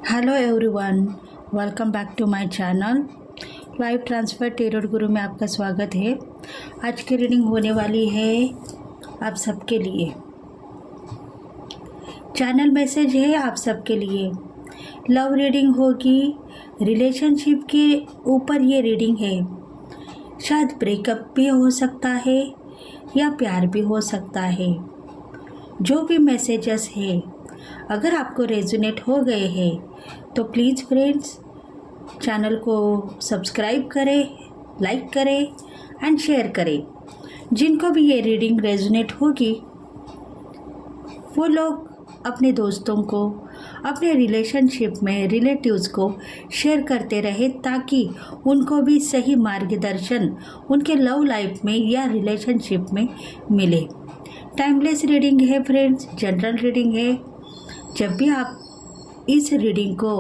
Hello everyone, welcome back to my channel. Live transfer tarot गुरु में आपका स्वागत है। आज की रीडिंग होने वाली है आप सबके लिए। चैनल मैसेज है आप सबके लिए। लव रीडिंग होगी, रिलेशनशिप के ऊपर ये रीडिंग है। शायद ब्रेकअप भी हो सकता है या प्यार भी हो सकता है। जो भी मैसेजेस है, अगर आपको रेजोनेट हो गए हैं तो प्लीज़ फ्रेंड्स चैनल को सब्सक्राइब करें, लाइक करें एंड शेयर करें। जिनको भी ये रीडिंग रेजोनेट होगी वो लोग अपने दोस्तों को, अपने रिलेशनशिप में रिलेटिव्स को शेयर करते रहे ताकि उनको भी सही मार्गदर्शन उनके लव लाइफ में या रिलेशनशिप में मिले। टाइमलेस रीडिंग है फ्रेंड्स, जनरल रीडिंग है। जब भी आप इस रीडिंग को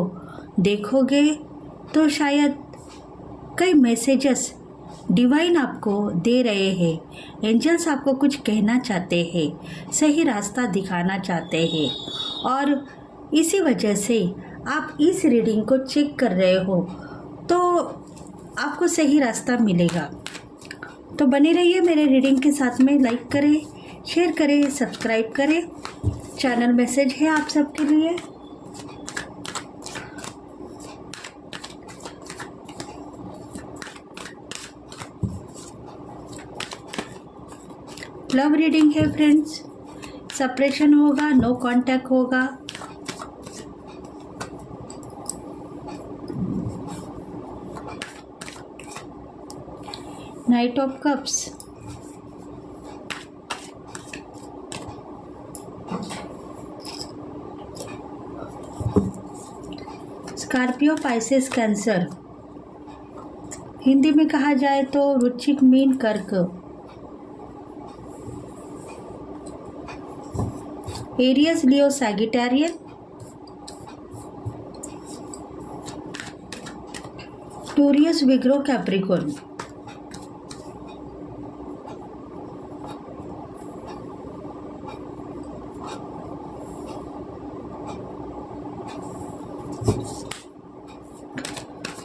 देखोगे तो शायद कई मैसेजेस डिवाइन आपको दे रहे हैं। एंजल्स आपको कुछ कहना चाहते हैं, सही रास्ता दिखाना चाहते हैं और इसी वजह से आप इस रीडिंग को चेक कर रहे हो तो आपको सही रास्ता मिलेगा। तो बने रहिए मेरे रीडिंग के साथ में। लाइक करें, शेयर करें, सब्सक्राइब करें। चैनल मैसेज है आप सबके लिए। लव रीडिंग है फ्रेंड्स। सेपरेशन होगा, नो कांटेक्ट होगा। Night of cups, Scorpio, Pisces, cancer. Hindi में कहा जाए तो वृश्चिक, मीन, कर्क। एरियस, लियो, सैगिटेरियन। टोरियस, विग्रो, कैप्रिकॉर्न।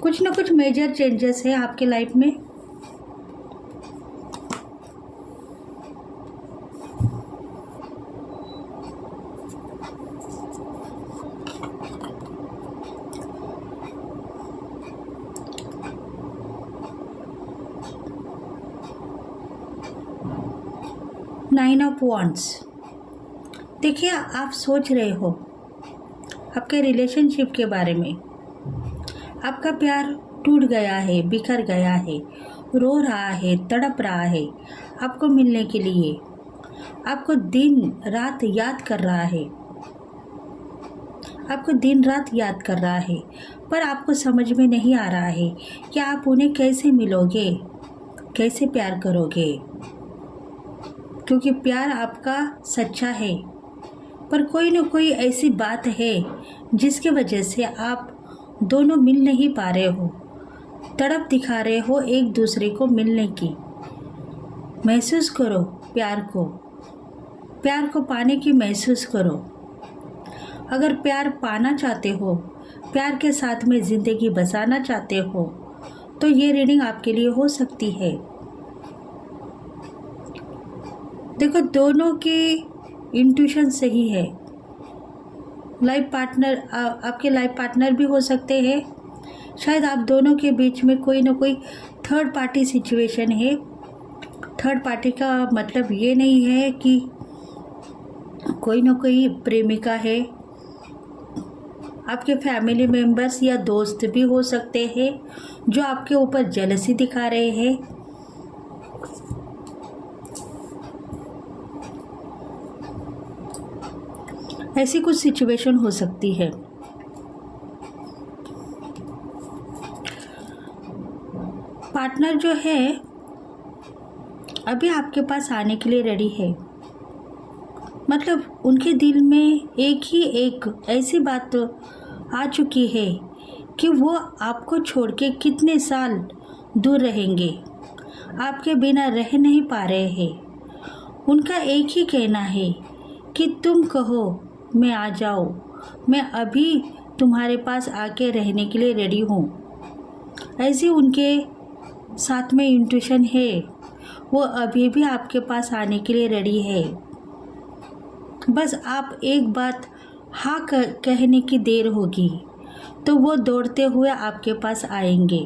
कुछ ना कुछ मेजर चेंजेस है आपके लाइफ में। Nine of wands. देखिए, आप सोच रहे हो आपके रिलेशनशिप के बारे में। आपका प्यार टूट गया है, बिखर गया है, रो रहा है, तड़प रहा है आपको मिलने के लिए। आपको दिन रात याद कर रहा है, आपको दिन रात याद कर रहा है, पर आपको समझ में नहीं आ रहा है कि आप उन्हें कैसे मिलोगे, कैसे प्यार करोगे। क्योंकि प्यार आपका सच्चा है, पर कोई ना कोई ऐसी बात है जिसकी वजह से आप दोनों मिल नहीं पा रहे हो, तड़प दिखा रहे हो एक दूसरे को मिलने की। महसूस करो प्यार को पाने की महसूस करो। अगर प्यार पाना चाहते हो, प्यार के साथ में ज़िंदगी बसाना चाहते हो तो ये रीडिंग आपके लिए हो सकती है। देखो, दोनों की इंट्यूशन सही है। लाइफ पार्टनर, आपके लाइफ पार्टनर भी हो सकते हैं। शायद आप दोनों के बीच में कोई ना कोई थर्ड पार्टी सिचुएशन है। थर्ड पार्टी का मतलब ये नहीं है कि कोई ना कोई प्रेमिका है। आपके फैमिली मेंबर्स या दोस्त भी हो सकते हैं जो आपके ऊपर जेलसी दिखा रहे हैं। ऐसी कुछ सिचुएशन हो सकती है। पार्टनर जो है अभी आपके पास आने के लिए रेडी है। मतलब उनके दिल में एक ऐसी बात आ चुकी है कि वो आपको छोड़ के कितने साल दूर रहेंगे, आपके बिना रह नहीं पा रहे हैं। उनका एक ही कहना है कि तुम कहो मैं आ जाऊँ, मैं अभी तुम्हारे पास आके रहने के लिए रेडी हूँ। ऐसी उनके साथ में इंट्यूशन है, वो अभी भी आपके पास आने के लिए रेडी है। बस आप एक बात हाँ कहने की देर होगी तो वो दौड़ते हुए आपके पास आएंगे।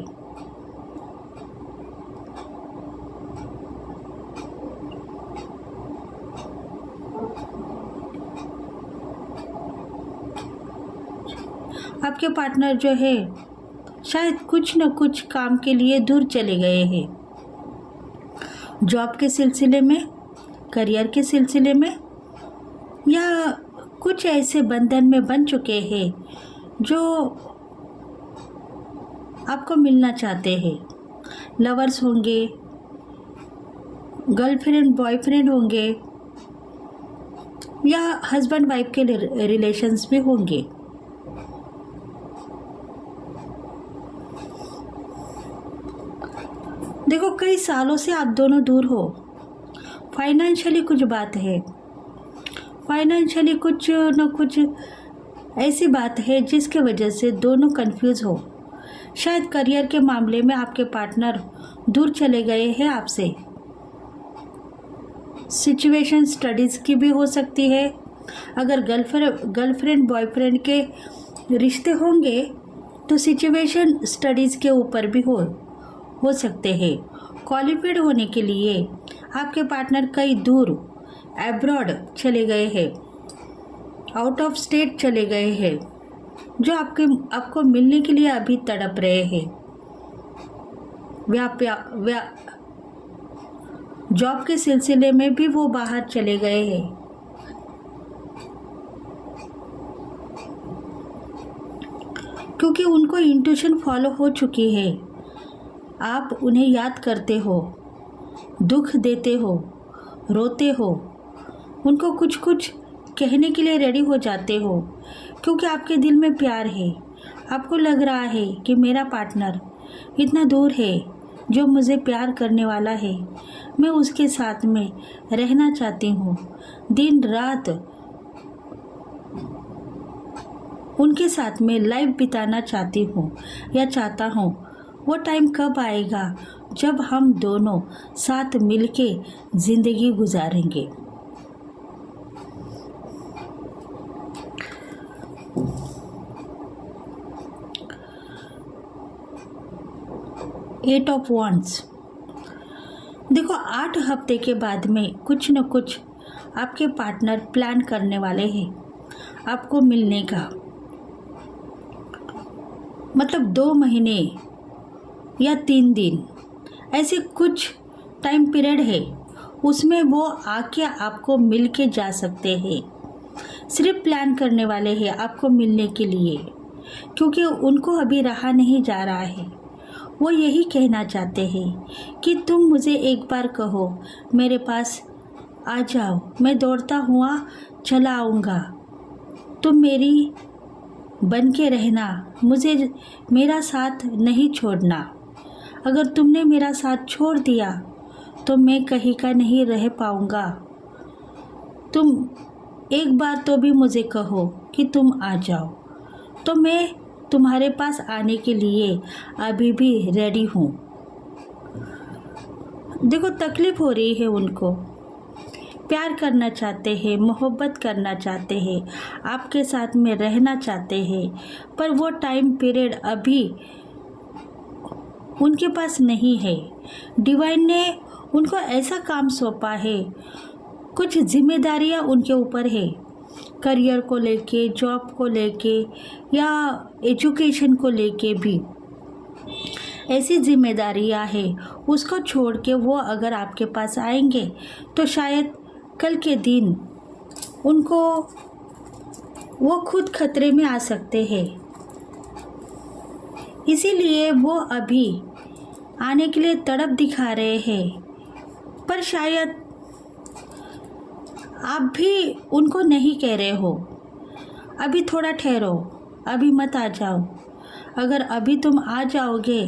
आपके पार्टनर जो है शायद कुछ न कुछ काम के लिए दूर चले गए हैं, जॉब के सिलसिले में, करियर के सिलसिले में, या कुछ ऐसे बंधन में बन चुके हैं जो आपको मिलना चाहते हैं। लवर्स होंगे, गर्लफ्रेंड बॉयफ्रेंड होंगे, या हस्बैंड वाइफ के रिलेशंस भी होंगे। देखो, कई सालों से आप दोनों दूर हो। फाइनेंशियली कुछ बात है, फाइनेंशियली कुछ न कुछ ऐसी बात है जिसके वजह से दोनों कंफ्यूज हो। शायद करियर के मामले में आपके पार्टनर दूर चले गए हैं आपसे। सिचुएशन स्टडीज़ की भी हो सकती है। अगर गर्लफ्रेंड बॉयफ्रेंड के रिश्ते होंगे तो सिचुएशन स्टडीज़ के ऊपर भी हो सकते हैं। क्वालिफाइड होने के लिए आपके पार्टनर कई दूर एब्रॉड चले गए हैं, आउट ऑफ स्टेट चले गए हैं, जो आपको मिलने के लिए अभी तड़प रहे हैं। जॉब के सिलसिले में भी वो बाहर चले गए हैं। क्योंकि उनको इंट्यूशन फॉलो हो चुकी है। आप उन्हें याद करते हो, दुख देते हो, रोते हो, उनको कुछ कुछ कहने के लिए रेडी हो जाते हो, क्योंकि आपके दिल में प्यार है। आपको लग रहा है कि मेरा पार्टनर इतना दूर है जो मुझे प्यार करने वाला है, मैं उसके साथ में रहना चाहती हूँ, दिन रात उनके साथ में लाइफ बिताना चाहती हूँ या चाहता हूँ। वो टाइम कब आएगा जब हम दोनों साथ मिलके ज़िंदगी गुजारेंगे। Eight of wands. देखो, 8 हफ्ते के बाद में कुछ न कुछ आपके पार्टनर प्लान करने वाले हैं आपको मिलने का। मतलब 2 महीने या 3 दिन, ऐसे कुछ टाइम पीरियड है, उसमें वो आके आपको मिल के जा सकते हैं। सिर्फ प्लान करने वाले हैं आपको मिलने के लिए, क्योंकि उनको अभी रहा नहीं जा रहा है। वो यही कहना चाहते हैं कि तुम मुझे एक बार कहो, मेरे पास आ जाओ, मैं दौड़ता हुआ चला आऊँगा, तुम मेरी बन के रहना, मुझे मेरा साथ नहीं छोड़ना। अगर तुमने मेरा साथ छोड़ दिया तो मैं कहीं का नहीं रह पाऊँगा। तुम एक बार तो भी मुझे कहो कि तुम आ जाओ, तो मैं तुम्हारे पास आने के लिए अभी भी रेडी हूँ। देखो, तकलीफ़ हो रही है उनको, प्यार करना चाहते हैं, मोहब्बत करना चाहते हैं, आपके साथ में रहना चाहते हैं, पर वो टाइम पीरियड अभी उनके पास नहीं है। डिवाइन ने उनको ऐसा काम सौंपा है, कुछ जिम्मेदारियां उनके ऊपर है, करियर को लेके, जॉब को लेके या एजुकेशन को लेके भी ऐसी जिम्मेदारियां है। उसको छोड़ के वो अगर आपके पास आएंगे तो शायद कल के दिन उनको वो खुद खतरे में आ सकते हैं। इसीलिए वो अभी आने के लिए तड़प दिखा रहे हैं, पर शायद आप भी उनको नहीं कह रहे हो, अभी थोड़ा ठहरो, अभी मत आ जाओ। अगर अभी तुम आ जाओगे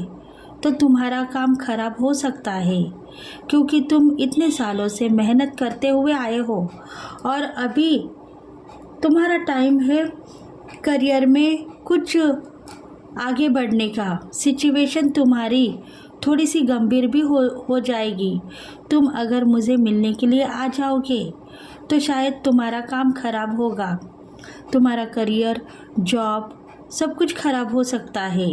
तो तुम्हारा काम खराब हो सकता है, क्योंकि तुम इतने सालों से मेहनत करते हुए आए हो और अभी तुम्हारा टाइम है करियर में कुछ आगे बढ़ने का। सिचुएशन तुम्हारी थोड़ी सी गंभीर भी हो जाएगी। तुम अगर मुझे मिलने के लिए आ जाओगे तो शायद तुम्हारा काम खराब होगा। तुम्हारा करियर, जॉब, सब कुछ खराब हो सकता है।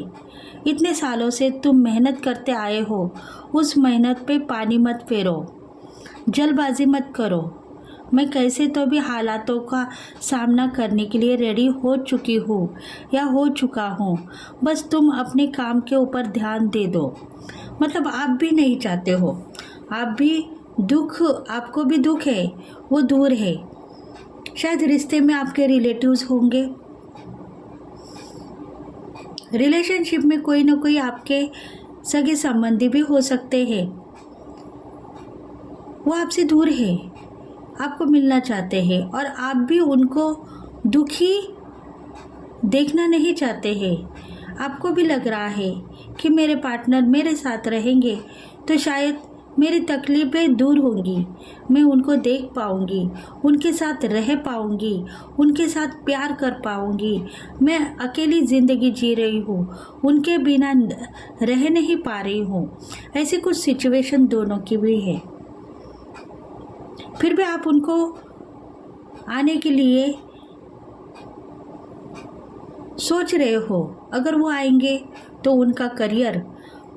इतने सालों से तुम मेहनत करते आए हो, उस मेहनत पे पानी मत फेरो, जल्दबाजी मत करो। मैं कैसे तो भी हालातों का सामना करने के लिए रेडी हो चुकी हूँ या हो चुका हूँ। बस तुम अपने काम के ऊपर ध्यान दे दो। मतलब आप भी नहीं चाहते हो, आप भी दुख, आपको भी दुख है, वो दूर है। शायद रिश्ते में आपके रिलेटिव्स होंगे, रिलेशनशिप में कोई ना कोई आपके सगे संबंधी भी हो सकते हैं। वो आपसे दूर है, आपको मिलना चाहते हैं और आप भी उनको दुखी देखना नहीं चाहते हैं। आपको भी लग रहा है कि मेरे पार्टनर मेरे साथ रहेंगे तो शायद मेरी तकलीफ़ें दूर होंगी, मैं उनको देख पाऊंगी, उनके साथ रह पाऊंगी, उनके साथ प्यार कर पाऊंगी। मैं अकेली ज़िंदगी जी रही हूँ, उनके बिना रह नहीं पा रही हूँ। ऐसी कुछ सिचुएशन दोनों की भी है। फिर भी आप उनको आने के लिए सोच रहे हो। अगर वो आएंगे तो उनका करियर,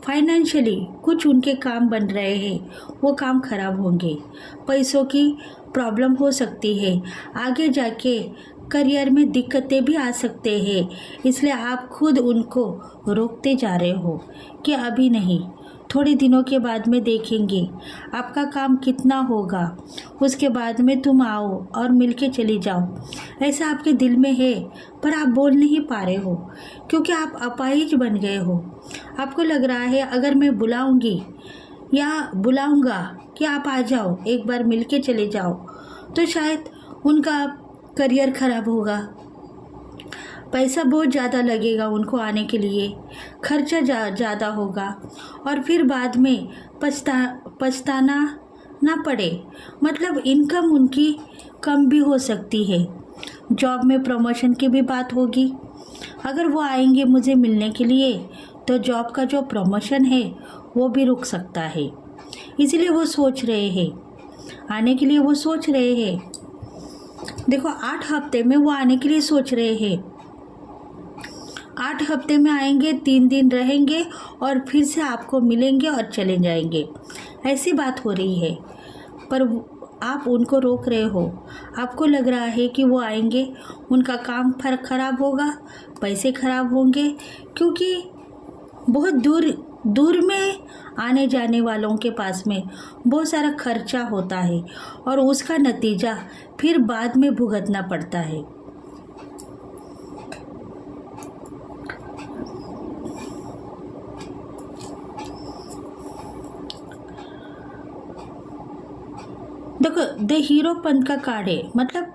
फाइनेंशियली कुछ उनके काम बन रहे हैं, वो काम खराब होंगे। पैसों की प्रॉब्लम हो सकती है, आगे जाके करियर में दिक्कतें भी आ सकते हैं। इसलिए आप खुद उनको रोकते जा रहे हो कि अभी नहीं, थोड़े दिनों के बाद में देखेंगे आपका काम कितना होगा, उसके बाद में तुम आओ और मिलके चली जाओ। ऐसा आपके दिल में है पर आप बोल नहीं पा रहे हो क्योंकि आप अपाहिज बन गए हो। आपको लग रहा है अगर मैं बुलाऊंगी या बुलाऊंगा कि आप आ जाओ, एक बार मिलके चले जाओ, तो शायद उनका करियर खराब होगा, पैसा बहुत ज़्यादा लगेगा उनको आने के लिए, खर्चा ज़्यादा होगा और फिर बाद में पछताना ना पड़े। मतलब इनकम उनकी कम भी हो सकती है। जॉब में प्रमोशन की भी बात होगी। अगर वो आएंगे मुझे मिलने के लिए तो जॉब का जो प्रमोशन है वो भी रुक सकता है। इसीलिए वो सोच रहे हैं आने के लिए, वो सोच रहे हैं। देखो 8 हफ्ते में वो आने के लिए सोच रहे हैं। 8 हफ्ते में आएंगे, 3 दिन रहेंगे और फिर से आपको मिलेंगे और चले जाएंगे। ऐसी बात हो रही है पर आप उनको रोक रहे हो। आपको लग रहा है कि वो आएंगे, उनका काम खराब होगा, पैसे खराब होंगे, क्योंकि बहुत दूर में आने जाने वालों के पास में बहुत सारा खर्चा होता है और उसका नतीजा फिर बाद में भुगतना पड़ता है। देखो द हीरोपन का कार्ड है, मतलब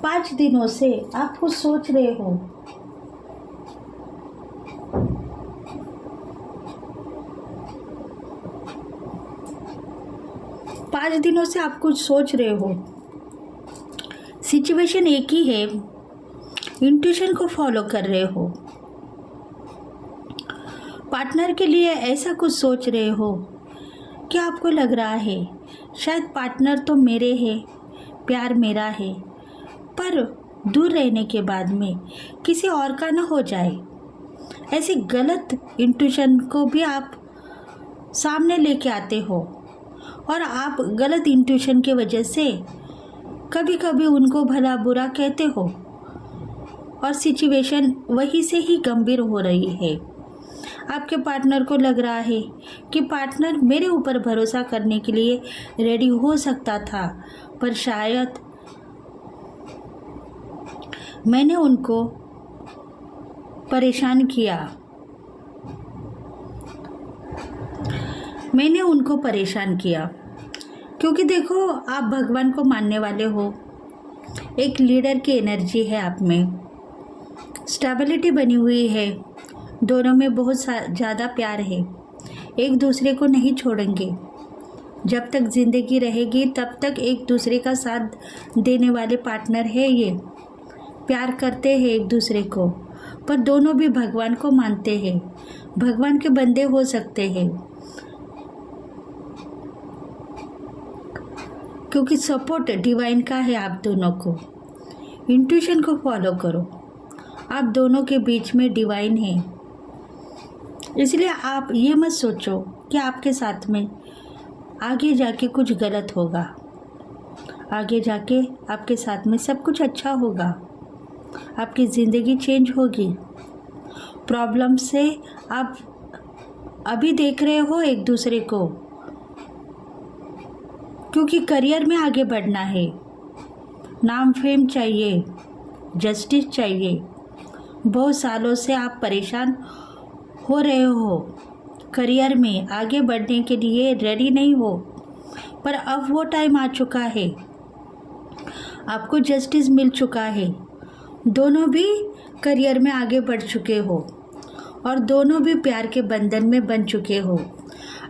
5 दिनों से आप कुछ सोच रहे हो। पाँच दिनों से आप कुछ सोच रहे हो। सिचुएशन एक ही है, इंट्यूशन को फॉलो कर रहे हो। पार्टनर के लिए ऐसा कुछ सोच रहे हो कि आपको लग रहा है शायद पार्टनर तो मेरे है, प्यार मेरा है, पर दूर रहने के बाद में किसी और का ना हो जाए। ऐसी गलत इंट्यूशन को भी आप सामने लेके आते हो और आप गलत इंट्यूशन की वजह से कभी कभी उनको भला बुरा कहते हो और सिचुएशन वहीं से ही गंभीर हो रही है। आपके पार्टनर को लग रहा है कि पार्टनर मेरे ऊपर भरोसा करने के लिए रेडी हो सकता था, पर शायद मैंने उनको परेशान किया, क्योंकि देखो आप भगवान को मानने वाले हो, एक लीडर की एनर्जी है आप में, स्टेबिलिटी बनी हुई है, दोनों में बहुत ज़्यादा प्यार है, एक दूसरे को नहीं छोड़ेंगे। जब तक ज़िंदगी रहेगी तब तक एक दूसरे का साथ देने वाले पार्टनर है ये। प्यार करते हैं एक दूसरे को, पर दोनों भी भगवान को मानते हैं, भगवान के बंदे हो सकते हैं, क्योंकि सपोर्ट डिवाइन का है आप दोनों को। इंट्यूशन को फॉलो करो, आप दोनों के बीच में डिवाइन है। इसलिए आप ये मत सोचो कि आपके साथ में आगे जाके कुछ गलत होगा, आगे जाके आपके साथ में सब कुछ अच्छा होगा, आपकी ज़िंदगी चेंज होगी। प्रॉब्लम से आप अभी देख रहे हो एक दूसरे को, क्योंकि करियर में आगे बढ़ना है, नाम फेम चाहिए, जस्टिस चाहिए। बहुत सालों से आप परेशान हो रहे हो, करियर में आगे बढ़ने के लिए रेडी नहीं हो, पर अब वो टाइम आ चुका है, आपको जस्टिस मिल चुका है। दोनों भी करियर में आगे बढ़ चुके हो और दोनों भी प्यार के बंधन में बन चुके हो।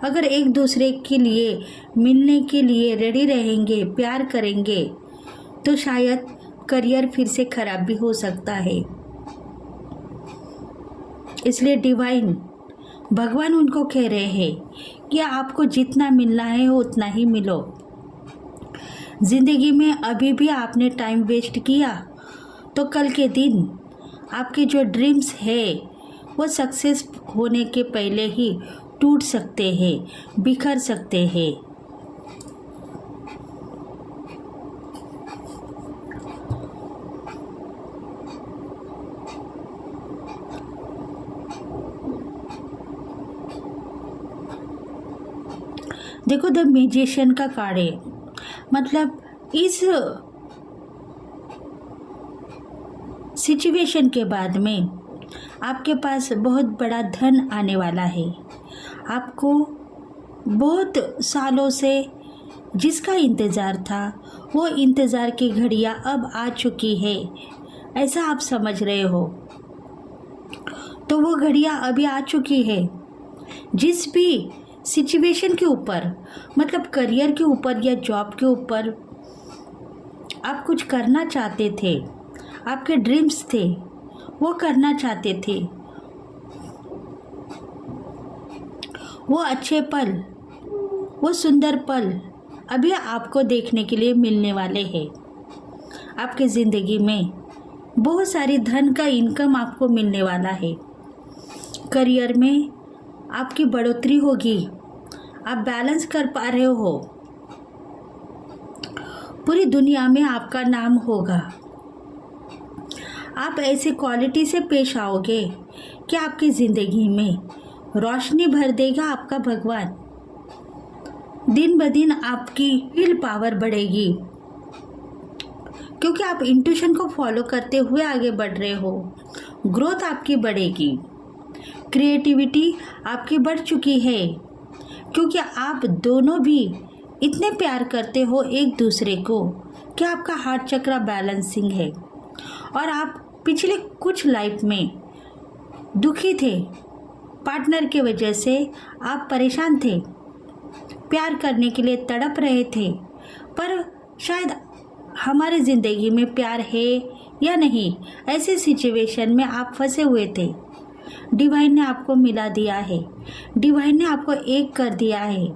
अगर एक दूसरे के लिए मिलने के लिए रेडी रहेंगे, प्यार करेंगे, तो शायद करियर फिर से खराब भी हो सकता है। इसलिए डिवाइन भगवान उनको कह रहे हैं कि आपको जितना मिलना है उतना ही मिलो। ज़िंदगी में अभी भी आपने टाइम वेस्ट किया तो कल के दिन आपके जो ड्रीम्स है वो सक्सेस होने के पहले ही टूट सकते हैं, बिखर सकते हैं। देखो द मैजिशियन का कार्ड है, मतलब इस सिचुएशन के बाद में आपके पास बहुत बड़ा धन आने वाला है। आपको बहुत सालों से जिसका इंतज़ार था वो इंतज़ार की घड़ियाँ अब आ चुकी है, ऐसा आप समझ रहे हो। तो वो घड़ियाँ अभी आ चुकी है। जिस भी सिचुएशन के ऊपर, मतलब करियर के ऊपर या जॉब के ऊपर आप कुछ करना चाहते थे, आपके ड्रीम्स थे, वो करना चाहते थे, वो अच्छे पल, वो सुंदर पल अभी आपको देखने के लिए मिलने वाले हैं। आपके ज़िंदगी में बहुत सारी धन का इनकम आपको मिलने वाला है। करियर में आपकी बढ़ोतरी होगी, आप बैलेंस कर पा रहे हो, पूरी दुनिया में आपका नाम होगा। आप ऐसी क्वालिटी से पेश आओगे कि आपकी ज़िंदगी में रोशनी भर देगा आपका भगवान। दिन ब दिन आपकी विल पावर बढ़ेगी, क्योंकि आप इंट्यूशन को फॉलो करते हुए आगे बढ़ रहे हो। ग्रोथ आपकी बढ़ेगी, क्रिएटिविटी आपकी बढ़ चुकी है, क्योंकि आप दोनों भी इतने प्यार करते हो एक दूसरे को कि आपका हार्ट चक्र बैलेंसिंग है। और आप पिछले कुछ लाइफ में दुखी थे, पार्टनर की वजह से आप परेशान थे, प्यार करने के लिए तड़प रहे थे, पर शायद हमारे ज़िंदगी में प्यार है या नहीं, ऐसे सिचुएशन में आप फंसे हुए थे। डिवाइन ने आपको मिला दिया है, डिवाइन ने आपको एक कर दिया है,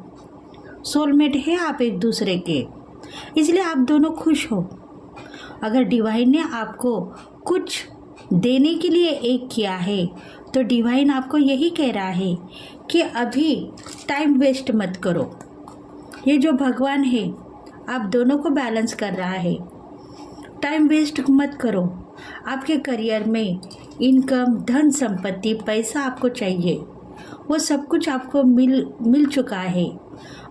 सोलमेट है आप एक दूसरे के, इसलिए आप दोनों खुश हो। अगर डिवाइन ने आपको कुछ देने के लिए एक किया है तो डिवाइन आपको यही कह रहा है कि अभी टाइम वेस्ट मत करो। ये जो भगवान है आप दोनों को बैलेंस कर रहा है, टाइम वेस्ट मत करो। आपके करियर में इनकम, धन संपत्ति, पैसा आपको चाहिए, वो सब कुछ आपको मिल चुका है।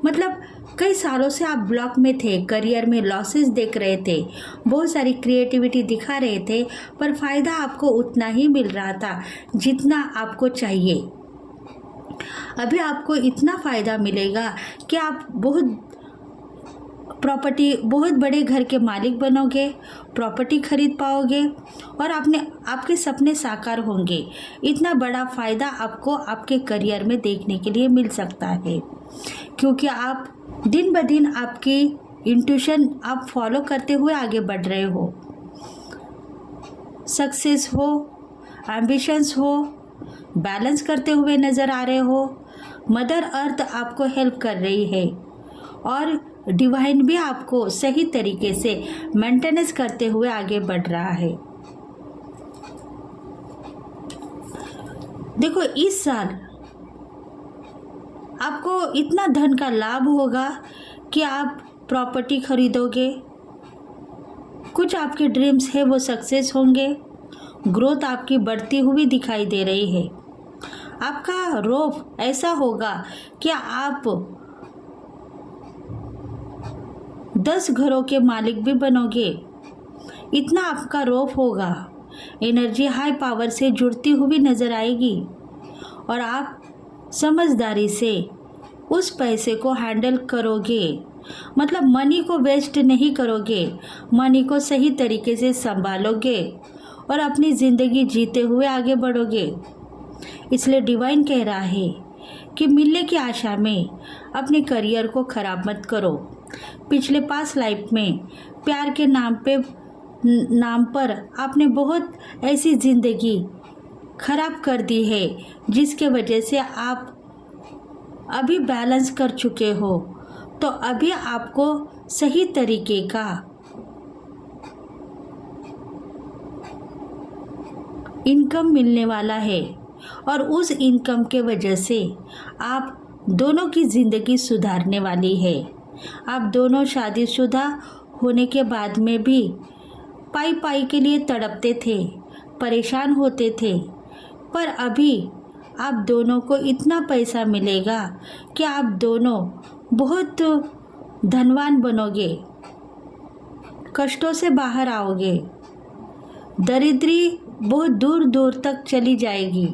मतलब कई सालों से आप ब्लॉक में थे, करियर में लॉसेस देख रहे थे, बहुत सारी क्रिएटिविटी दिखा रहे थे, पर फ़ायदा आपको उतना ही मिल रहा था जितना आपको चाहिए। अभी आपको इतना फ़ायदा मिलेगा कि आप बहुत बड़े घर के मालिक बनोगे, प्रॉपर्टी खरीद पाओगे और आपके सपने साकार होंगे। इतना बड़ा फ़ायदा आपको आपके करियर में देखने के लिए मिल सकता है, क्योंकि आप दिन ब दिन आपकी इंट्यूशन आप फॉलो करते हुए आगे बढ़ रहे हो। सक्सेस हो, एम्बिशंस हो, बैलेंस करते हुए नज़र आ रहे हो। मदर अर्थ आपको हेल्प कर रही है और डिवाइन भी आपको सही तरीके से मेंटेनेंस करते हुए आगे बढ़ रहा है। देखो, इस साल आपको इतना धन का लाभ होगा कि आप प्रॉपर्टी खरीदोगे, कुछ आपके ड्रीम्स है वो सक्सेस होंगे, ग्रोथ आपकी बढ़ती हुई दिखाई दे रही है। आपका रोब ऐसा होगा कि आप 10 घरों के मालिक भी बनोगे, इतना आपका रोब होगा। एनर्जी हाई पावर से जुड़ती हुई नज़र आएगी और आप समझदारी से उस पैसे को हैंडल करोगे। मतलब मनी को वेस्ट नहीं करोगे, मनी को सही तरीके से संभालोगे और अपनी ज़िंदगी जीते हुए आगे बढ़ोगे। इसलिए डिवाइन कह रहा है कि मिलने की आशा में अपने करियर को ख़राब मत करो। पिछले पास्ट लाइफ में प्यार के नाम पर आपने बहुत ऐसी ज़िंदगी खराब कर दी है जिसके वजह से आप अभी बैलेंस कर चुके हो। तो अभी आपको सही तरीके का इनकम मिलने वाला है और उस इनकम के वजह से आप दोनों की ज़िंदगी सुधारने वाली है। आप दोनों शादीशुदा होने के बाद में भी पाई के लिए तड़पते थे, परेशान होते थे, पर अभी आप दोनों को इतना पैसा मिलेगा कि आप दोनों बहुत धनवान बनोगे, कष्टों से बाहर आओगे, दरिद्री बहुत दूर दूर तक चली जाएगी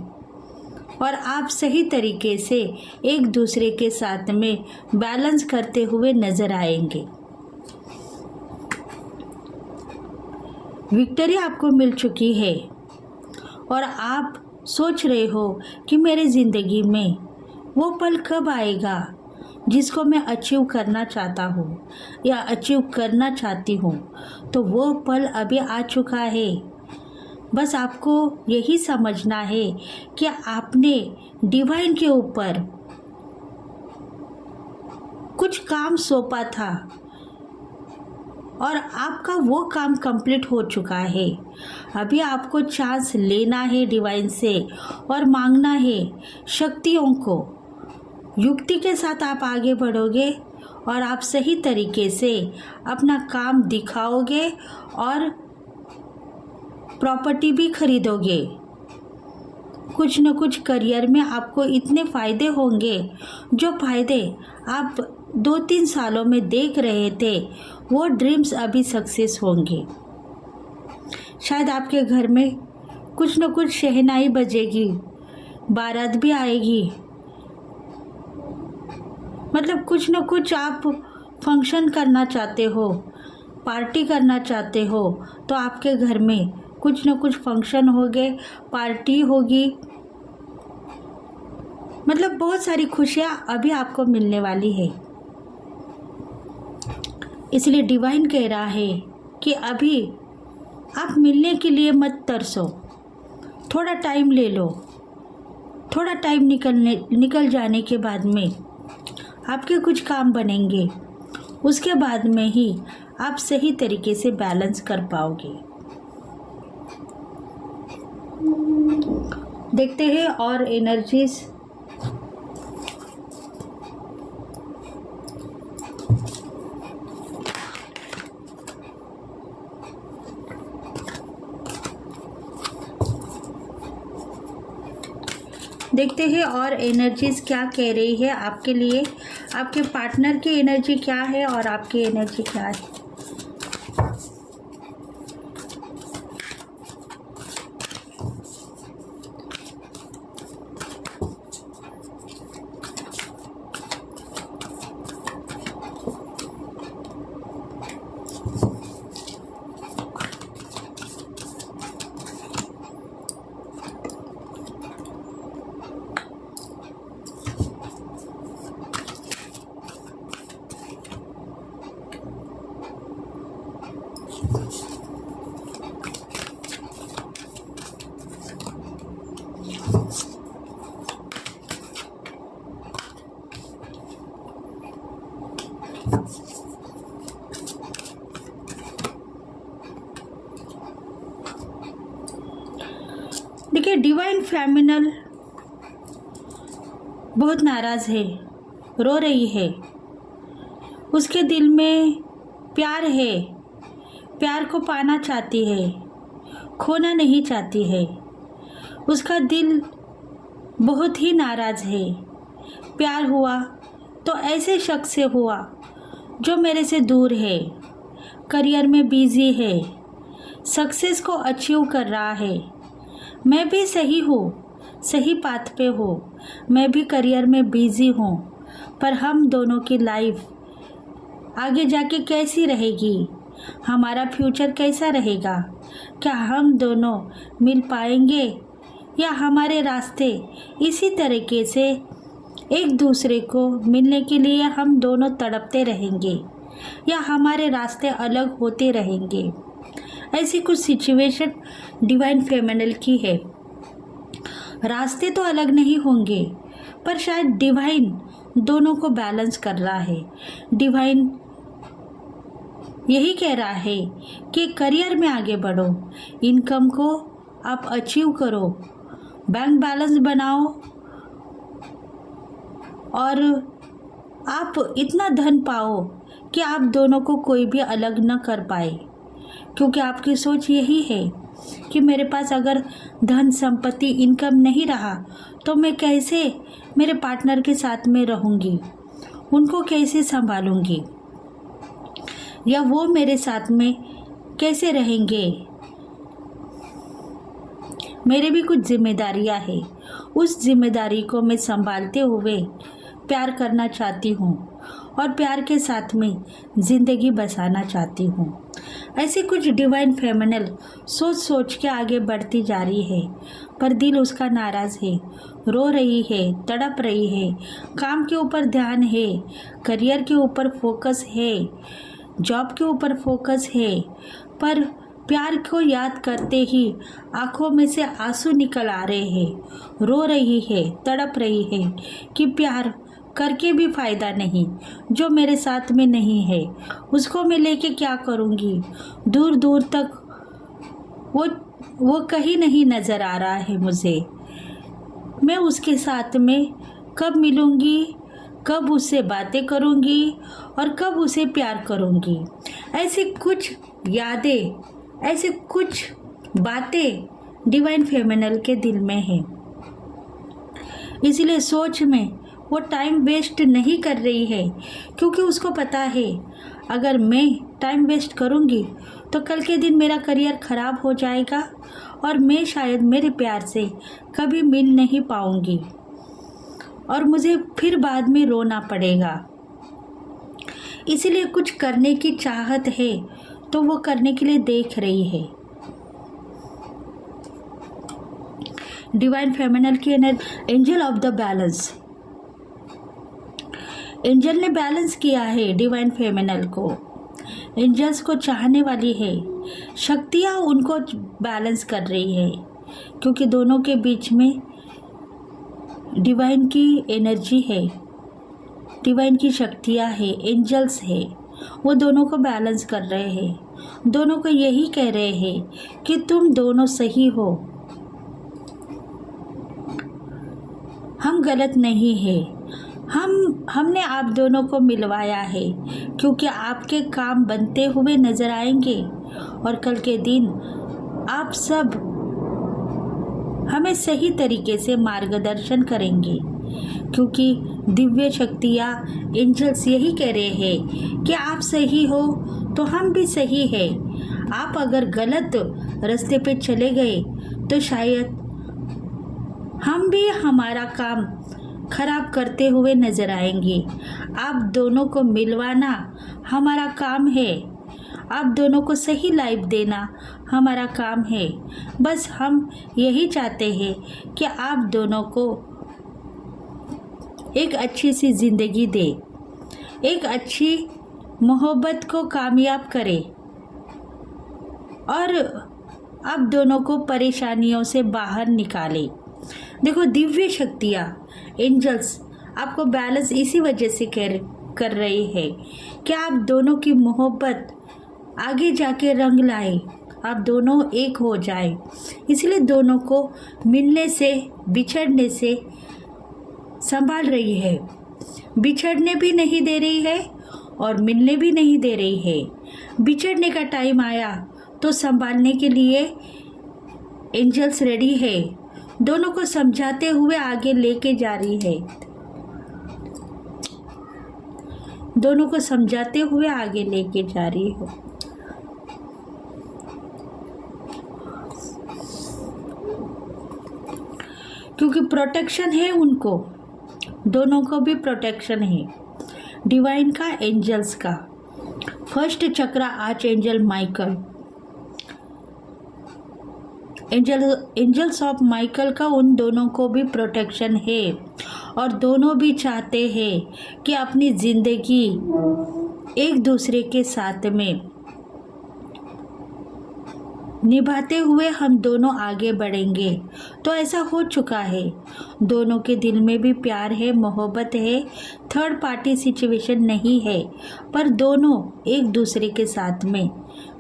और आप सही तरीके से एक दूसरे के साथ में बैलेंस करते हुए नज़र आएंगे। विक्ट्री आपको मिल चुकी है और आप सोच रहे हो कि मेरे ज़िंदगी में वो पल कब आएगा जिसको मैं अचीव करना चाहता हूँ या अचीव करना चाहती हूँ। तो वो पल अभी आ चुका है। बस आपको यही समझना है कि आपने डिवाइन के ऊपर कुछ काम सौंपा था और आपका वो काम कंप्लीट हो चुका है। अभी आपको चांस लेना है डिवाइन से और मांगना है शक्तियों को। युक्ति के साथ आप आगे बढ़ोगे और आप सही तरीके से अपना काम दिखाओगे और प्रॉपर्टी भी खरीदोगे। कुछ न कुछ करियर में आपको इतने फ़ायदे होंगे, जो फ़ायदे आप 2-3 सालों में देख रहे थे वो ड्रीम्स अभी सक्सेस होंगे। शायद आपके घर में कुछ न कुछ शहनाई बजेगी, बारात भी आएगी, मतलब कुछ न कुछ आप फंक्शन करना चाहते हो, पार्टी करना चाहते हो, तो आपके घर में कुछ न कुछ फंक्शन होंगे, पार्टी होगी, मतलब बहुत सारी खुशियाँ अभी आपको मिलने वाली है। इसलिए डिवाइन कह रहा है कि अभी आप मिलने के लिए मत तरसो, थोड़ा टाइम ले लो। थोड़ा टाइम निकल जाने के बाद में आपके कुछ काम बनेंगे, उसके बाद में ही आप सही तरीके से बैलेंस कर पाओगे। देखते हैं और एनर्जीज देखते हैं और एनर्जीज क्या कह रही है आपके लिए। आपके पार्टनर की एनर्जी क्या है और आपकी एनर्जी क्या है। देखिए, डिवाइन फेमिनल बहुत नाराज़ है, रो रही है। उसके दिल में प्यार है, प्यार को पाना चाहती है, खोना नहीं चाहती है। उसका दिल बहुत ही नाराज़ है। प्यार हुआ तो ऐसे शख्स से हुआ जो मेरे से दूर है, करियर में बिजी है, सक्सेस को अचीव कर रहा है। मैं भी सही हूँ, सही पाथ पे हूँ, मैं भी करियर में बिजी हूँ, पर हम दोनों की लाइफ आगे जाके कैसी रहेगी, हमारा फ्यूचर कैसा रहेगा, क्या हम दोनों मिल पाएंगे या हमारे रास्ते इसी तरीके से एक दूसरे को मिलने के लिए हम दोनों तड़पते रहेंगे या हमारे रास्ते अलग होते रहेंगे। ऐसी कुछ सिचुएशन डिवाइन फेमिनल की है। रास्ते तो अलग नहीं होंगे, पर शायद डिवाइन दोनों को बैलेंस कर रहा है। डिवाइन यही कह रहा है कि करियर में आगे बढ़ो, इनकम को आप अचीव करो, बैंक बैलेंस बनाओ और आप इतना धन पाओ कि आप दोनों को कोई भी अलग न कर पाए। क्योंकि आपकी सोच यही है कि मेरे पास अगर धन संपत्ति इनकम नहीं रहा तो मैं कैसे मेरे पार्टनर के साथ में रहूँगी, उनको कैसे संभालूँगी, या वो मेरे साथ में कैसे रहेंगे। मेरे भी कुछ जिम्मेदारियां हैं, उस जिम्मेदारी को मैं संभालते हुए प्यार करना चाहती हूँ और प्यार के साथ में ज़िंदगी बसाना चाहती हूँ। ऐसी कुछ डिवाइन फेमिनल सोच सोच के आगे बढ़ती जा रही है, पर दिल उसका नाराज़ है, रो रही है, तड़प रही है। काम के ऊपर ध्यान है, करियर के ऊपर फोकस है, जॉब के ऊपर फोकस है, पर प्यार को याद करते ही आंखों में से आंसू निकल आ रहे हैं। रो रही है, तड़प रही है कि प्यार करके भी फ़ायदा नहीं, जो मेरे साथ में नहीं है उसको मैं लेके क्या करूँगी। दूर दूर तक वो कहीं नहीं नज़र आ रहा है मुझे। मैं उसके साथ में कब मिलूँगी, कब उससे बातें करूँगी और कब उसे प्यार करूँगी। ऐसी कुछ यादें, ऐसे कुछ बातें डिवाइन फेमिनल के दिल में हैं। इसलिए सोच में वो टाइम वेस्ट नहीं कर रही है, क्योंकि उसको पता है अगर मैं टाइम वेस्ट करूँगी तो कल के दिन मेरा करियर ख़राब हो जाएगा और मैं शायद मेरे प्यार से कभी मिल नहीं पाऊँगी और मुझे फिर बाद में रोना पड़ेगा। इसलिए कुछ करने की चाहत है तो वो करने के लिए देख रही है। डिवाइन फेमिनल की energy, angel of the balance. Angel ने बैलेंस किया है डिवाइन फेमिनल को। एंजल्स को चाहने वाली है, शक्तियाँ उनको बैलेंस कर रही है, क्योंकि दोनों के बीच में डिवाइन की एनर्जी है, डिवाइन की शक्तियाँ है, एंजल्स है, वो दोनों को बैलेंस कर रहे हैं। दोनों को यही कह रहे हैं कि तुम दोनों सही हो, हम गलत नहीं है। हमने आप दोनों को मिलवाया है क्योंकि आपके काम बनते हुए नजर आएंगे और कल के दिन आप सब हमें सही तरीके से मार्गदर्शन करेंगे, क्योंकि दिव्य शक्तियाँ, एंजल्स यही कह रहे हैं कि आप सही हो तो हम भी सही है। आप अगर गलत रास्ते पे चले गए तो शायद हम भी हमारा काम खराब करते हुए नजर आएंगे। आप दोनों को मिलवाना हमारा काम है, आप दोनों को सही लाइफ देना हमारा काम है। बस हम यही चाहते हैं कि आप दोनों को एक अच्छी सी ज़िंदगी दे, एक अच्छी मोहब्बत को कामयाब करे और आप दोनों को परेशानियों से बाहर निकाले। देखो, दिव्य शक्तियाँ, एंजल्स आपको बैलेंस इसी वजह से कर रही है कि आप दोनों की मोहब्बत आगे जाके रंग लाए, आप दोनों एक हो जाए। इसलिए दोनों को मिलने से बिछड़ने से संभाल रही है। बिछड़ने भी नहीं दे रही है और मिलने भी नहीं दे रही है। बिछड़ने का टाइम आया तो संभालने के लिए एंजल्स रेडी है। दोनों को समझाते हुए आगे लेके जा रही है। दोनों को समझाते हुए आगे लेके जा रही हो। क्योंकि प्रोटेक्शन है उनको, दोनों को भी प्रोटेक्शन है डिवाइन का, एंजल्स का। First chakra archangel Michael, angels of Michael का उन दोनों को भी प्रोटेक्शन है और दोनों भी चाहते हैं कि अपनी ज़िंदगी एक दूसरे के साथ में निभाते हुए हम दोनों आगे बढ़ेंगे। तो ऐसा हो चुका है। दोनों के दिल में भी प्यार है, मोहब्बत है, थर्ड पार्टी सिचुएशन नहीं है, पर दोनों एक दूसरे के साथ में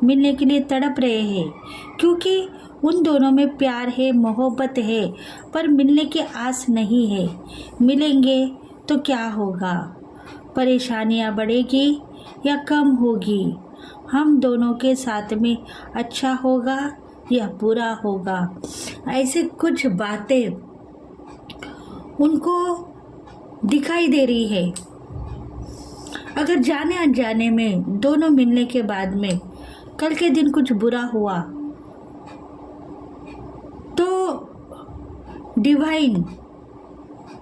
मिलने के लिए तड़प रहे हैं। क्योंकि उन दोनों में प्यार है, मोहब्बत है, पर मिलने की आस नहीं है। मिलेंगे तो क्या होगा? परेशानियां बढ़ेगी या कम होगी? हम दोनों के साथ में अच्छा होगा या बुरा होगा? ऐसे कुछ बातें उनको दिखाई दे रही है। अगर जाने अनजाने में दोनों मिलने के बाद में कल के दिन कुछ बुरा हुआ तो डिवाइन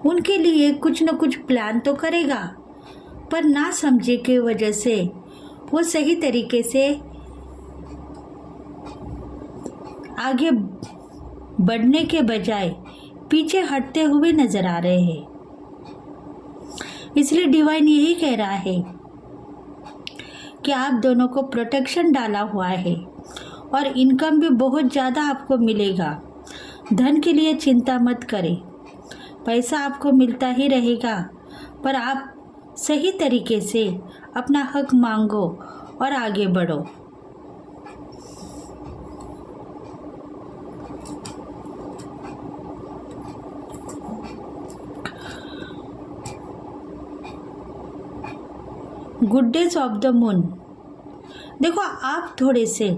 उनके लिए कुछ न कुछ प्लान तो करेगा, पर ना समझे की वजह से वो सही तरीके से आगे बढ़ने के बजाय पीछे हटते हुए नजर आ रहे हैं। इसलिए डिवाइन यही कह रहा है कि आप दोनों को प्रोटेक्शन डाला हुआ है और इनकम भी बहुत ज़्यादा आपको मिलेगा। धन के लिए चिंता मत करें, पैसा आपको मिलता ही रहेगा, पर आप सही तरीके से अपना हक मांगो और आगे बढ़ो। Good days of the moon. देखो, आप थोड़े से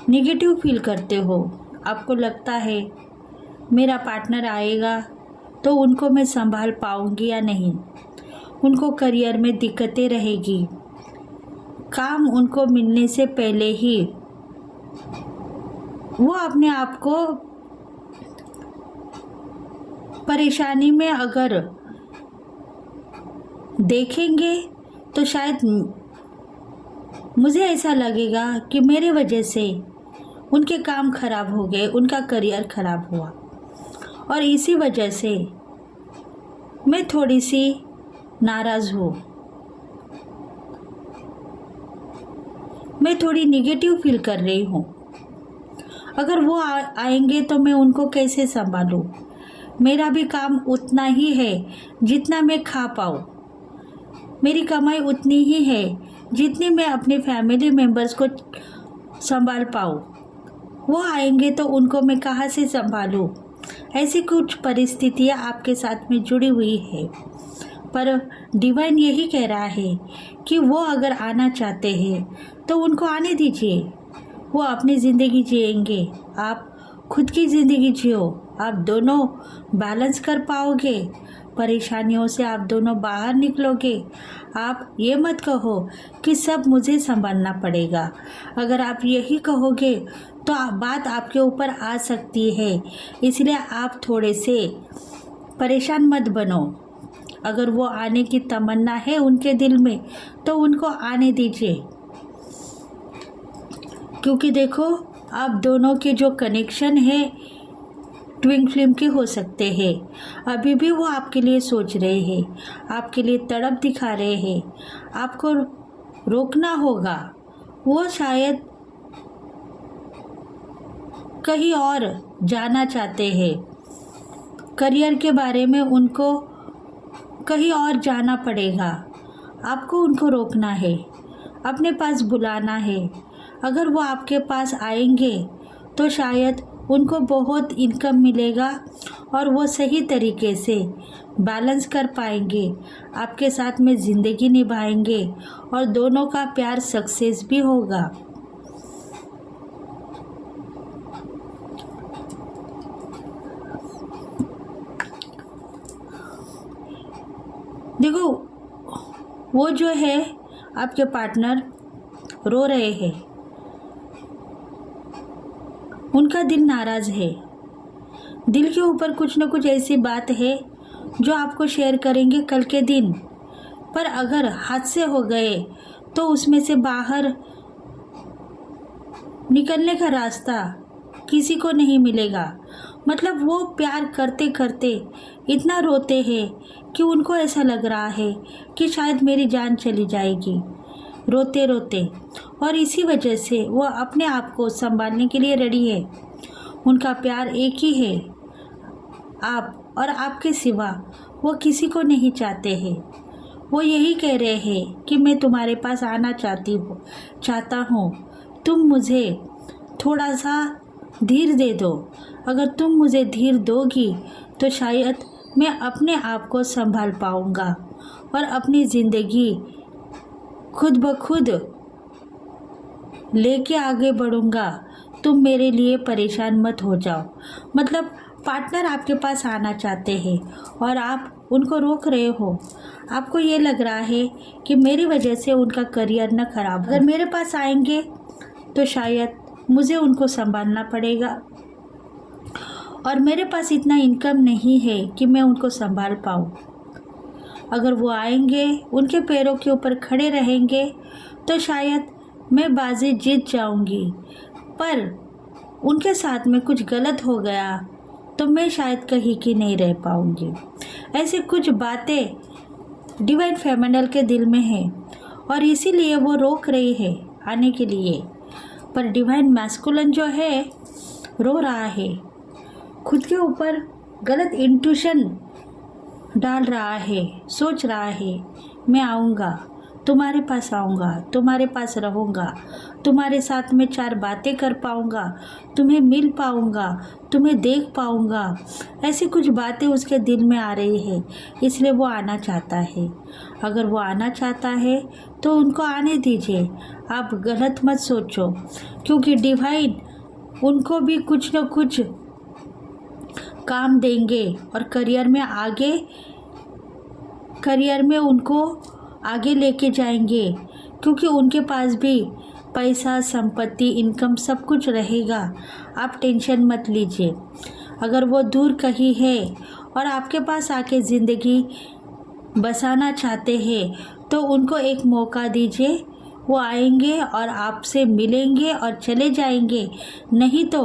निगेटिव फील करते हो। आपको लगता है मेरा पार्टनर आएगा तो उनको मैं संभाल पाऊंगी या नहीं, उनको करियर में दिक्कतें रहेगी, काम उनको मिलने से पहले ही वो अपने आप को परेशानी में अगर देखेंगे तो शायद मुझे ऐसा लगेगा कि मेरे वजह से उनके काम खराब हो गए, उनका करियर खराब हुआ, और इसी वजह से मैं थोड़ी सी नाराज़ हूँ, मैं थोड़ी निगेटिव फील कर रही हूँ। अगर वो आएंगे तो मैं उनको कैसे संभालूँ? मेरा भी काम उतना ही है जितना मैं खा पाऊँ, मेरी कमाई उतनी ही है जितनी मैं अपने फैमिली मेम्बर्स को संभाल पाऊँ। वो आएंगे तो उनको मैं कहाँ से संभालूँ? ऐसी कुछ परिस्थितियाँ आपके साथ में जुड़ी हुई है, पर डिवाइन यही कह रहा है कि वो अगर आना चाहते हैं तो उनको आने दीजिए। वो अपनी ज़िंदगी जिएंगे, आप खुद की ज़िंदगी जियो। आप दोनों बैलेंस कर पाओगे, परेशानियों से आप दोनों बाहर निकलोगे। आप ये मत कहो कि सब मुझे संभालना पड़ेगा। अगर आप यही कहोगे तो बात आपके ऊपर आ सकती है, इसलिए आप थोड़े से परेशान मत बनो। अगर वो आने की तमन्ना है उनके दिल में तो उनको आने दीजिए, क्योंकि देखो, आप दोनों के जो कनेक्शन है ट्विन फ्लेम के हो सकते हैं। अभी भी वो आपके लिए सोच रहे हैं, आपके लिए तड़प दिखा रहे हैं। आपको रोकना होगा। वो शायद कहीं और जाना चाहते हैं, करियर के बारे में उनको कहीं और जाना पड़ेगा। आपको उनको रोकना है, अपने पास बुलाना है, अगर वो आपके पास आएंगे तो शायद उनको बहुत इनकम मिलेगा और वो सही तरीके से बैलेंस कर पाएंगे, आपके साथ में ज़िंदगी निभाएंगे और दोनों का प्यार सक्सेस भी होगा। देखो, वो जो है आपके पार्टनर रो रहे हैं, उनका दिल नाराज़ है, दिल के ऊपर कुछ न कुछ ऐसी बात है जो आपको शेयर करेंगे कल के दिन, पर अगर हाथ से हो गए तो उसमें से बाहर निकलने का रास्ता किसी को नहीं मिलेगा। मतलब वो प्यार करते करते इतना रोते हैं कि उनको ऐसा लग रहा है कि शायद मेरी जान चली जाएगी, रोते रोते। और इसी वजह से वो अपने आप को संभालने के लिए रेडी है। उनका प्यार एक ही है, आप, और आपके सिवा वो किसी को नहीं चाहते हैं। वो यही कह रहे हैं कि मैं तुम्हारे पास आना चाहता हूँ, तुम मुझे थोड़ा सा धीर दे दो। अगर तुम मुझे धीर दोगी तो शायद मैं अपने आप को संभाल पाऊँगा और अपनी ज़िंदगी खुद ब खुद लेके आगे बढ़ूँगा। तुम मेरे लिए परेशान मत हो जाओ। मतलब पार्टनर आपके पास आना चाहते हैं और आप उनको रोक रहे हो। आपको ये लग रहा है कि मेरी वजह से उनका करियर न खराब। अगर मेरे पास आएंगे तो शायद मुझे उनको संभालना पड़ेगा और मेरे पास इतना इनकम नहीं है कि मैं उनको संभाल पाऊँ। अगर वो आएंगे, उनके पैरों के ऊपर खड़े रहेंगे तो शायद मैं बाजी जीत जाऊंगी, पर उनके साथ में कुछ गलत हो गया तो मैं शायद कहीं की नहीं रह पाऊंगी। ऐसे कुछ बातें डिवाइन फेमिनल के दिल में है और इसीलिए वो रोक रही है आने के लिए। पर डिवाइन मैस्कुलिन जो है रो रहा है, खुद के ऊपर गलत इंट्यूशन डाल रहा है, सोच रहा है मैं आऊँगा, तुम्हारे पास आऊँगा, तुम्हारे पास रहूँगा, तुम्हारे साथ में 4 बातें कर पाऊँगा, तुम्हें मिल पाऊँगा, तुम्हें देख पाऊँगा। ऐसी कुछ बातें उसके दिल में आ रही है, इसलिए वो आना चाहता है। अगर वो आना चाहता है तो उनको आने दीजिए, आप गलत मत सोचो, क्योंकि डिवाइन उनको भी कुछ न कुछ काम देंगे और करियर में उनको आगे लेके जाएंगे, क्योंकि उनके पास भी पैसा, संपत्ति, इनकम सब कुछ रहेगा। आप टेंशन मत लीजिए। अगर वो दूर कहीं है और आपके पास आके ज़िंदगी बसाना चाहते हैं तो उनको एक मौका दीजिए। वो आएंगे और आपसे मिलेंगे और चले जाएंगे, नहीं तो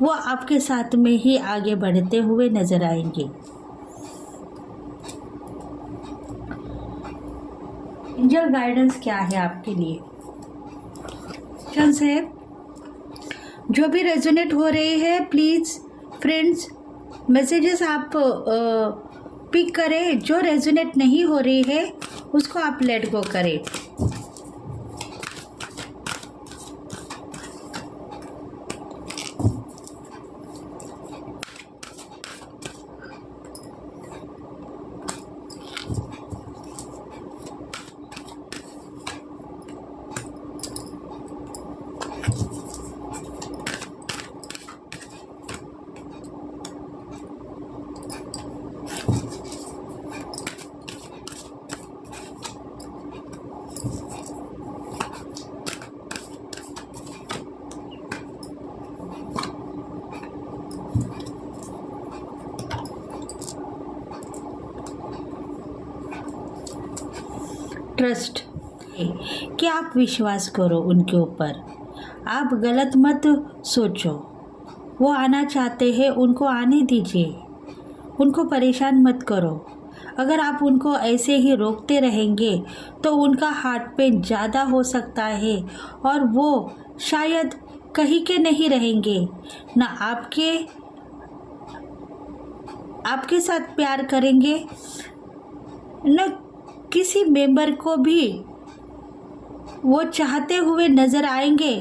वो आपके साथ में ही आगे बढ़ते हुए नज़र आएंगे। एंजल गाइडेंस क्या है आपके लिए? है जो भी रेजोनेट हो रही है, प्लीज़ फ्रेंड्स मैसेजेस आप पिक करें। जो रेजोनेट नहीं हो रही है उसको आप लेट गो करें। ट्रस्ट कि आप विश्वास करो उनके ऊपर, आप गलत मत सोचो। वो आना चाहते हैं, उनको आने दीजिए, उनको परेशान मत करो। अगर आप उनको ऐसे ही रोकते रहेंगे तो उनका हार्ट पेन ज़्यादा हो सकता है और वो शायद कहीं के नहीं रहेंगे, ना आपके साथ प्यार करेंगे, न किसी मेंबर को भी वो चाहते हुए नज़र आएंगे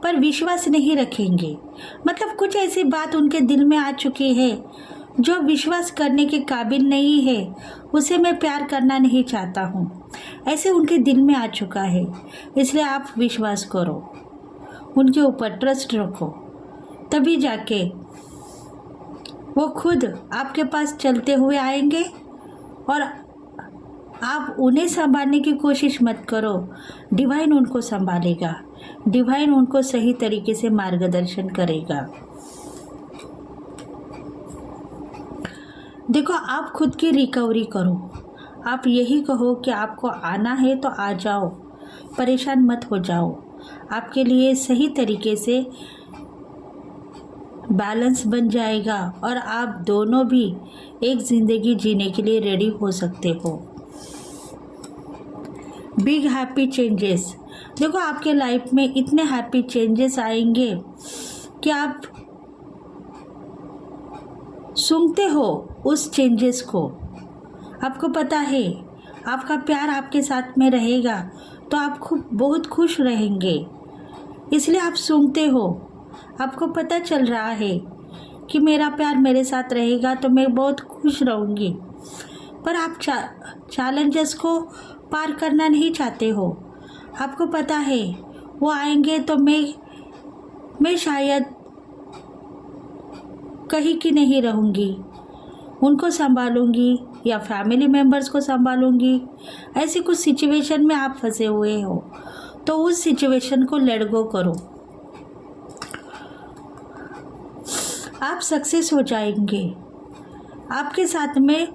पर विश्वास नहीं रखेंगे। मतलब कुछ ऐसी बात उनके दिल में आ चुकी है जो विश्वास करने के काबिल नहीं है, उसे मैं प्यार करना नहीं चाहता हूँ, ऐसे उनके दिल में आ चुका है। इसलिए आप विश्वास करो, उनके ऊपर ट्रस्ट रखो, तभी जाके वो खुद आपके पास चलते हुए आएंगे। और आप उन्हें संभालने की कोशिश मत करो, डिवाइन उनको संभालेगा, डिवाइन उनको सही तरीके से मार्गदर्शन करेगा। देखो, आप खुद की रिकवरी करो। आप यही कहो कि आपको आना है तो आ जाओ, परेशान मत हो जाओ। आपके लिए सही तरीके से बैलेंस बन जाएगा और आप दोनों भी एक ज़िंदगी जीने के लिए रेडी हो सकते हो। Big happy changes. देखो, आपके लाइफ में इतने हैप्पी चेंजेस आएंगे कि आप सूंघते हो उस चेंजेस को। आपको पता है आपका प्यार आपके साथ में रहेगा तो आप खूब बहुत खुश रहेंगे, इसलिए आप सूंघते हो। आपको पता चल रहा है कि मेरा प्यार मेरे साथ रहेगा तो मैं बहुत खुश रहूँगी, पर आप चैलेंजेस को पार करना नहीं चाहते हो। आपको पता है वो आएंगे तो मैं शायद कहीं की नहीं रहूँगी, उनको संभालूंगी या फैमिली मेम्बर्स को संभालूंगी। ऐसी कुछ सिचुएशन में आप फंसे हुए हो तो उस सिचुएशन को लेट गो करो, आप सक्सेस हो जाएंगे। आपके साथ में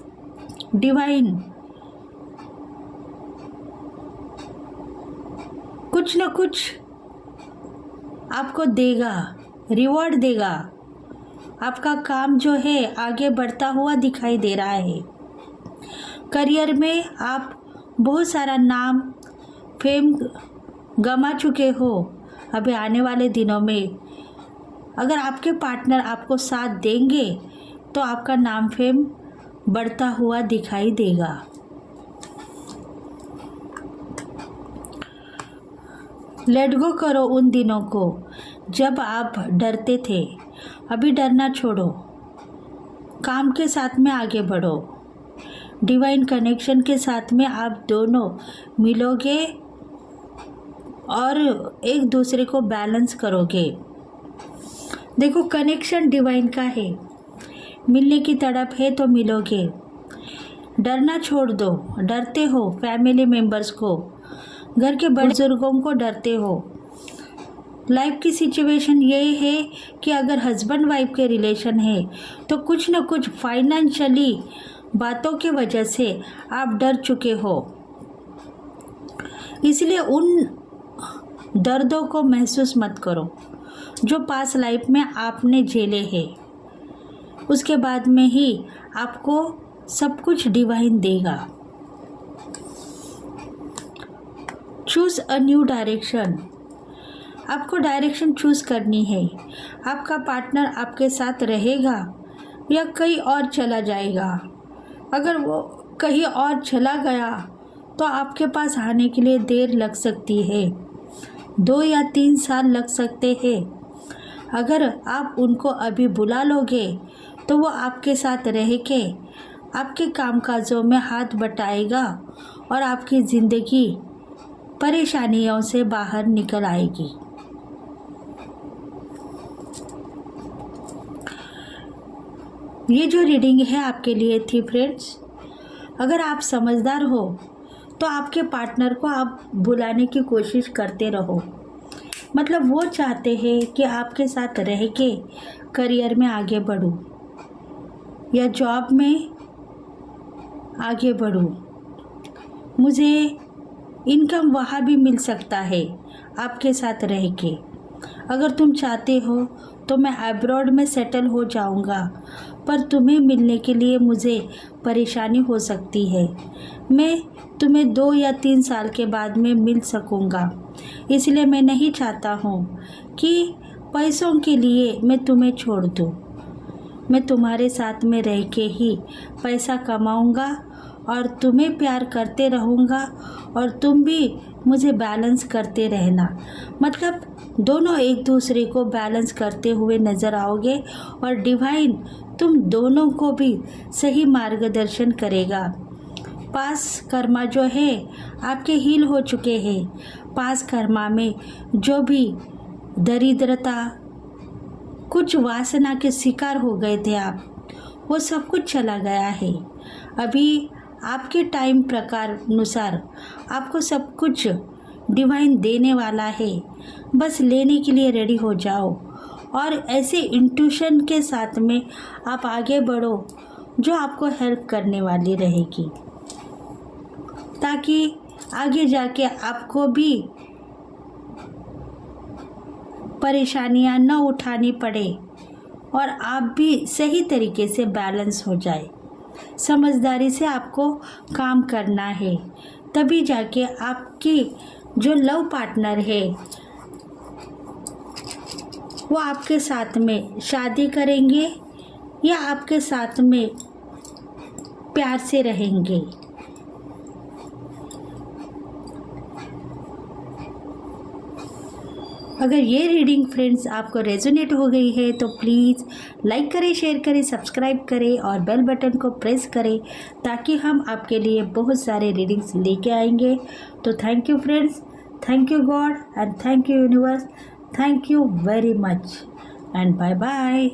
डिवाइन कुछ न कुछ आपको देगा, रिवॉर्ड देगा। आपका काम जो है आगे बढ़ता हुआ दिखाई दे रहा है। करियर में आप बहुत सारा नाम फेम गंवा चुके हो। अभी आने वाले दिनों में अगर आपके पार्टनर आपको साथ देंगे तो आपका नाम फेम बढ़ता हुआ दिखाई देगा। लेट गो करो उन दिनों को जब आप डरते थे। अभी डरना छोड़ो, काम के साथ में आगे बढ़ो। डिवाइन कनेक्शन के साथ में आप दोनों मिलोगे और एक दूसरे को बैलेंस करोगे। देखो, कनेक्शन डिवाइन का है, मिलने की तड़प है तो मिलोगे। डरना छोड़ दो। डरते हो फैमिली मेम्बर्स को, घर के बड़े बुजुर्गों को डरते हो। लाइफ की सिचुएशन ये है कि अगर हस्बैंड वाइफ के रिलेशन है तो कुछ न कुछ फाइनेंशियली बातों की वजह से आप डर चुके हो। इसलिए उन दर्दों को महसूस मत करो जो पास लाइफ में आपने झेले हैं। उसके बाद में ही आपको सब कुछ डिवाइन देगा। Choose a new direction. आपको डायरेक्शन चूज़ करनी है। आपका पार्टनर आपके साथ रहेगा या कहीं और चला जाएगा। अगर वो कहीं और चला गया तो आपके पास आने के लिए देर लग सकती है, 2 या 3 साल लग सकते हैं। अगर आप उनको अभी बुला लोगे तो वो आपके साथ रह के आपके कामकाजों में हाथ बटाएगा और आपकी ज़िंदगी परेशानियों से बाहर निकल आएगी। ये जो रीडिंग है आपके लिए थी फ्रेंड्स। अगर आप समझदार हो तो आपके पार्टनर को आप बुलाने की कोशिश करते रहो। मतलब वो चाहते हैं कि आपके साथ रह के करियर में आगे बढ़ूं या जॉब में आगे बढ़ूं, मुझे इनकम वहाँ भी मिल सकता है आपके साथ रह के। अगर तुम चाहते हो तो मैं अब्रॉड में सेटल हो जाऊंगा, पर तुम्हें मिलने के लिए मुझे परेशानी हो सकती है। मैं तुम्हें 2 या 3 साल के बाद में मिल सकूंगा, इसलिए मैं नहीं चाहता हूँ कि पैसों के लिए मैं तुम्हें छोड़ दूँ। मैं तुम्हारे साथ में रह के ही पैसा कमाऊंगा और तुम्हें प्यार करते रहूँगा और तुम भी मुझे बैलेंस करते रहना। मतलब दोनों एक दूसरे को बैलेंस करते हुए नज़र आओगे और डिवाइन तुम दोनों को भी सही मार्गदर्शन करेगा। पास कर्मा जो है आपके हील हो चुके हैं। पास कर्मा में जो भी दरिद्रता, कुछ वासना के शिकार हो गए थे आप, वो सब कुछ चला गया है। अभी आपके टाइम प्रकार अनुसार आपको सब कुछ डिवाइन देने वाला है। बस लेने के लिए रेडी हो जाओ और ऐसे इंट्यूशन के साथ में आप आगे बढ़ो जो आपको हेल्प करने वाली रहेगी, ताकि आगे जाके आपको भी परेशानियां न उठानी पड़े और आप भी सही तरीके से बैलेंस हो जाए। समझदारी से आपको काम करना है, तभी जाके आपकी जो लव पार्टनर है वो आपके साथ में शादी करेंगे या आपके साथ में प्यार से रहेंगे। अगर ये रीडिंग फ्रेंड्स आपको रेजोनेट हो गई है तो प्लीज़ लाइक करें, शेयर करें, सब्सक्राइब करें और बेल बटन को प्रेस करें, ताकि हम आपके लिए बहुत सारे रीडिंग्स लेके आएंगे। तो thank you friends, thank you God and thank you universe, thank you very much and bye bye.